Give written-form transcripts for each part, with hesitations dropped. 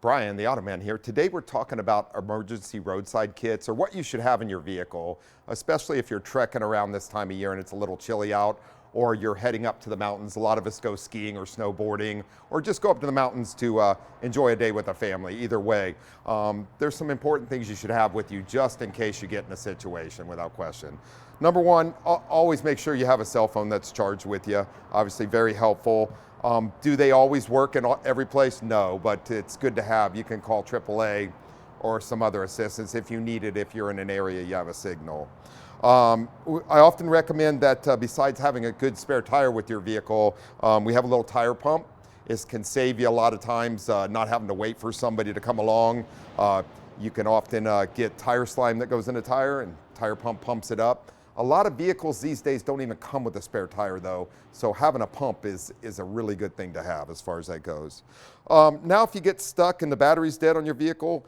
Brian, the Automan here. Today we're talking about emergency roadside kits, or what you should have in your vehicle, especially if you're trekking around this time of year and it's a little chilly out, or you're heading up to the mountains. A lot of us go skiing or snowboarding, or just go up to the mountains to enjoy a day with a family. Either way, there's some important things you should have with you just in case you get in a situation, without question. Number one, always make sure you have a cell phone that's charged with you. Obviously very helpful. Do they always work in every place? No, but it's good to have. You can call AAA or some other assistance if you need it, if you're in an area you have a signal. I often recommend that besides having a good spare tire with your vehicle, we have a little tire pump. This can save you a lot of times not having to wait for somebody to come along. You can often get tire slime that goes in a tire, and tire pump pumps it up. A lot of vehicles these days don't even come with a spare tire though, so having a pump is a really good thing to have as far as that goes. Now if you get stuck and the battery's dead on your vehicle,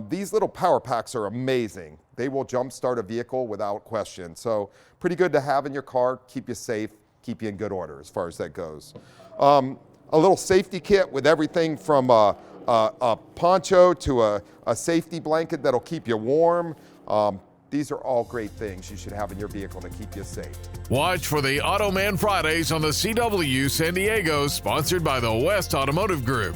these little power packs are amazing. They will jump start a vehicle without question. So pretty good to have in your car, keep you safe, keep you in good order as far as that goes. A little safety kit with everything from a poncho to a safety blanket that'll keep you warm. These are all great things you should have in your vehicle to keep you safe. Watch for the Automan Fridays on the CW San Diego, sponsored by the West Automotive Group.